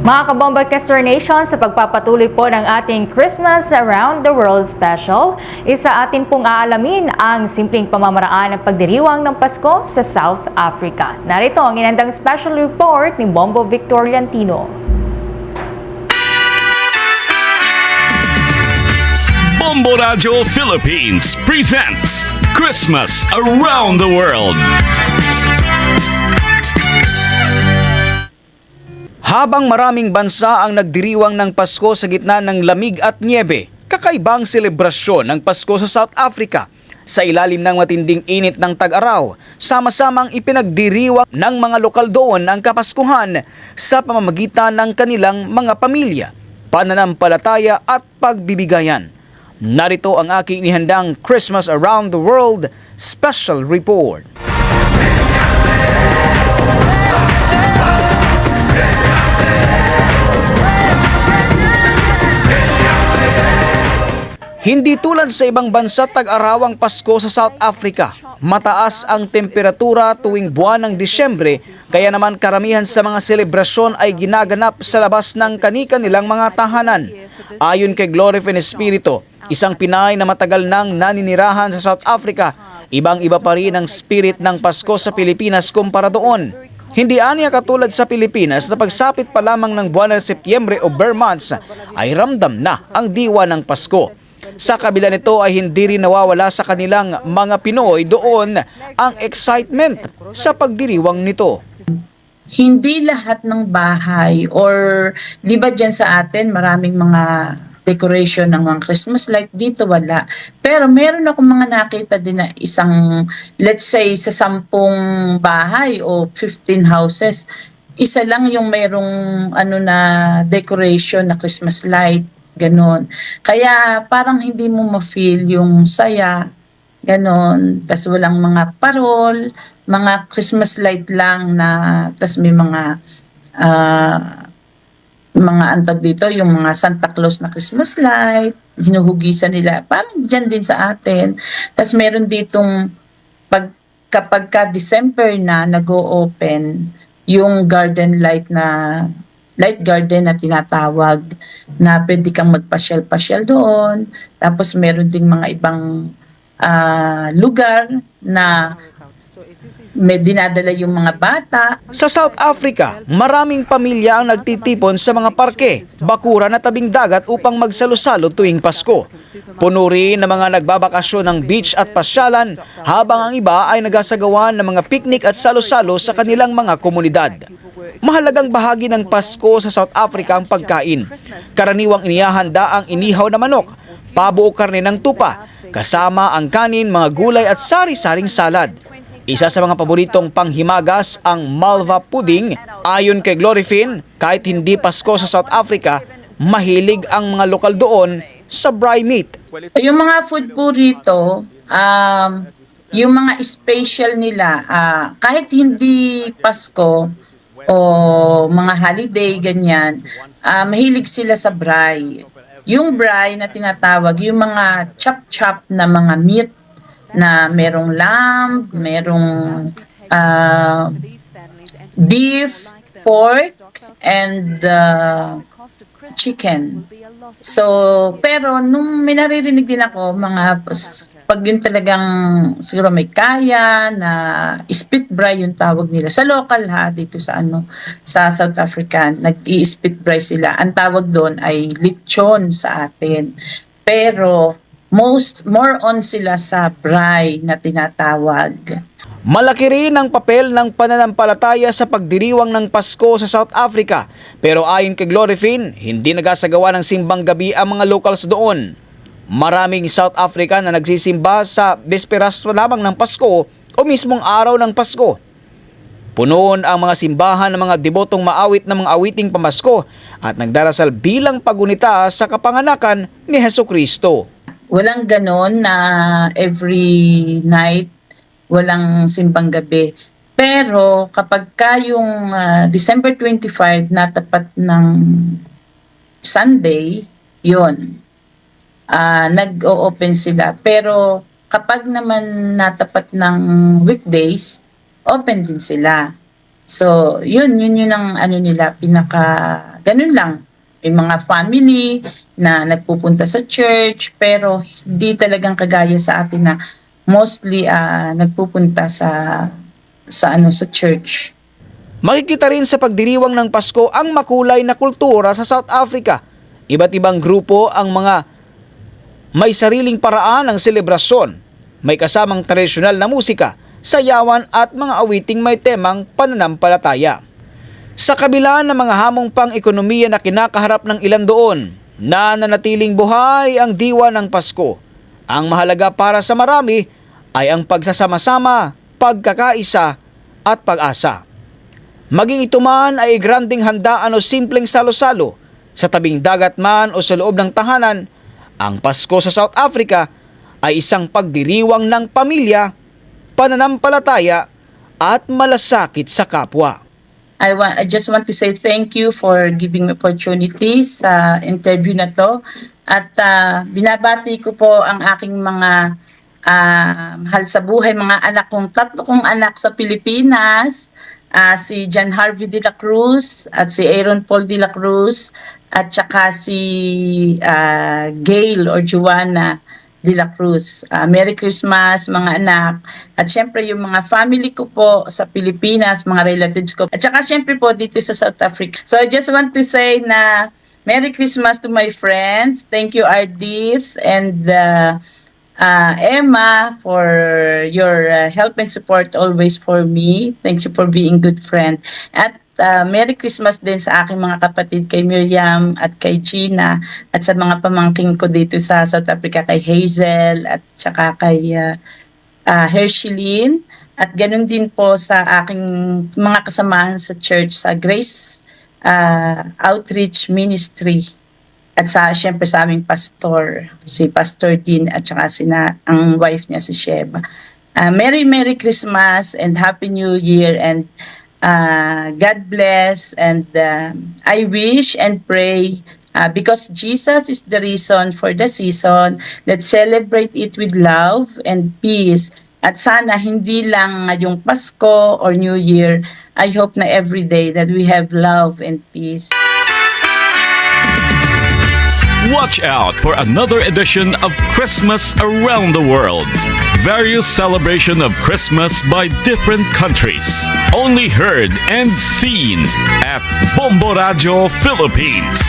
Mga Kabomba Nation, sa pagpapatuloy po ng ating Christmas Around the World Special, isa atin pong aalamin ang simpleng pamamaraan ng pagdiriwang ng Pasko sa South Africa. Narito ang inandang special report ni Bombo Victoriantino. Bombo Radio Philippines presents Christmas Around the World. Habang maraming bansa ang nagdiriwang ng Pasko sa gitna ng lamig at niebe, kakaibang selebrasyon ng Pasko sa South Africa. Sa ilalim ng matinding init ng tag-araw, sama-samang ipinagdiriwang ng mga lokal doon ang Kapaskuhan sa pamamagitan ng kanilang mga pamilya, pananampalataya at pagbibigayan. Narito ang aking inihandang Christmas Around the World Special Report. Hindi tulad sa ibang bansa tag-arawang Pasko sa South Africa. Mataas ang temperatura tuwing buwan ng Disyembre, kaya naman karamihan sa mga selebrasyon ay ginaganap sa labas ng kani-kanilang mga tahanan. Ayon kay Glory Espiritu, isang Pinay na matagal nang naninirahan sa South Africa, ibang-iba pa rin ang spirit ng Pasko sa Pilipinas kumpara doon. Hindi aniya katulad sa Pilipinas na pagsapit pa lamang ng buwan ng Setyembre o bare months ay ramdam na ang diwa ng Pasko. Sa kabila nito ay hindi rin nawawala sa kanilang mga Pinoy doon ang excitement sa pagdiriwang nito. Hindi lahat ng bahay or di ba dyan sa atin maraming mga decoration ng mga Christmas light, dito wala. Pero meron akong mga nakita din na isang, let's say sa 10 bahay o 15 houses, isa lang yung merong na decoration na Christmas light. Ganon. Kaya parang hindi mo ma-feel yung saya, ganon. Tas walang mga parol, mga Christmas light lang na, tas may mga antag dito, yung mga Santa Claus na Christmas light, hinuhugisan nila. Parang dyan din sa atin. Tas meron ditong, kapag ka December na nag-o-open, yung garden light na light garden na tinatawag, na pwede kang magpasyal-pasyal doon. Tapos meron ding mga ibang lugar na may dinadala yung mga bata. Sa South Africa, maraming pamilya ang nagtitipon sa mga parke, bakuran at tabing dagat upang magsalo-salo tuwing Pasko. Puno rin ng mga nagbabakasyon ng beach at pasyalan, habang ang iba ay nagasagawa ng mga picnic at salo-salo sa kanilang mga komunidad. Mahalagang bahagi ng Pasko sa South Africa ang pagkain. Karaniwang inihahanda ang inihaw na manok, pabo o karne ng tupa, kasama ang kanin, mga gulay at sari-saring salad. Isa sa mga paboritong panghimagas ang malva pudding. Ayon kay Glory Finn, kahit hindi Pasko sa South Africa, mahilig ang mga lokal doon sa braai meat. Yung mga food po rito, yung mga special nila, kahit hindi Pasko o mga holiday, ganyan, mahilig sila sa braai. Yung braai na tinatawag, yung mga chop-chop na mga meat, na merong lamb, merong beef, pork, and chicken. So, pero nung may naririnig din ako, pag yun talagang siguro may kaya na spit braai yung tawag nila. Sa local dito sa sa South Africa, nag-i-spit braai sila. Ang tawag doon ay lechon sa atin. Pero more on sila sa braai na tinatawag. Malaki rin ang papel ng pananampalataya sa pagdiriwang ng Pasko sa South Africa. Pero ayon kay Glory Finn, hindi nagasagawa ng simbang gabi ang mga locals doon. Maraming South African na nagsisimba sa bisperas lamang ng Pasko o mismong araw ng Pasko. Punoon ang mga simbahan ng mga debotong maawit ng mga awiting pamasko at nagdarasal bilang pagunita sa kapanganakan ni Hesukristo. Walang ganon na every night, walang simbang gabi. Pero kapag yung December 25 natapat ng Sunday, yon nag-o-open sila. Pero kapag naman natapat ng weekdays, open din sila. So, yun ang ano nila, ganun lang. May mga family na nagpupunta sa church, pero hindi talagang kagaya sa atin na mostly nagpupunta sa church. Makikita rin sa pagdiriwang ng Pasko ang makulay na kultura sa South Africa. Iba't ibang grupo ang mga may sariling paraan ng selebrasyon. May kasamang tradisyonal na musika, sayawan at mga awiting may temang pananampalataya. Sa kabila ng mga hamong pang-ekonomiya na kinakaharap ng ilan doon, nananatiling buhay ang diwa ng Pasko. Ang mahalaga para sa marami ay ang pagsasama-sama, pagkakaisa at pag-asa. Maging ito man ay granding handaan o simpleng salo-salo, sa tabing dagat man o sa loob ng tahanan, ang Pasko sa South Africa ay isang pagdiriwang ng pamilya, pananampalataya at malasakit sa kapwa. I just want to say thank you for giving me opportunities sa interview na to. At binabati ko po ang aking mga mahal sa buhay, mga anak kong, 3 kong anak sa Pilipinas, si John Harvey de la Cruz at si Aaron Paul de la Cruz at saka si Gail or Joanna de la Cruz. Merry Christmas mga anak. At syempre yung mga family ko po sa Pilipinas, mga relatives ko. At saka syempre po dito sa South Africa. So I just want to say na Merry Christmas to my friends. Thank you Ardith and Emma for your help and support always for me. Thank you for being good friend. At Merry Christmas din sa aking mga kapatid, kay Miriam at kay Gina, at sa mga pamangking ko dito sa South Africa, kay Hazel at saka kay Hershilyn, at ganun din po sa aking mga kasamahan sa church sa Grace Outreach Ministry, at syempre sa aming pastor, si Pastor Dean at saka ang wife niya si Sheba. Merry Christmas and Happy New Year, and God bless, and I wish and pray because Jesus is the reason for the season. Let's celebrate it with love and peace. At sana hindi lang ngayong Pasko or New Year, I hope na every day that we have love and peace. Watch out for another edition of Christmas Around the World. Various celebration of Christmas by different countries. Only heard and seen at Bombo Radio Philippines.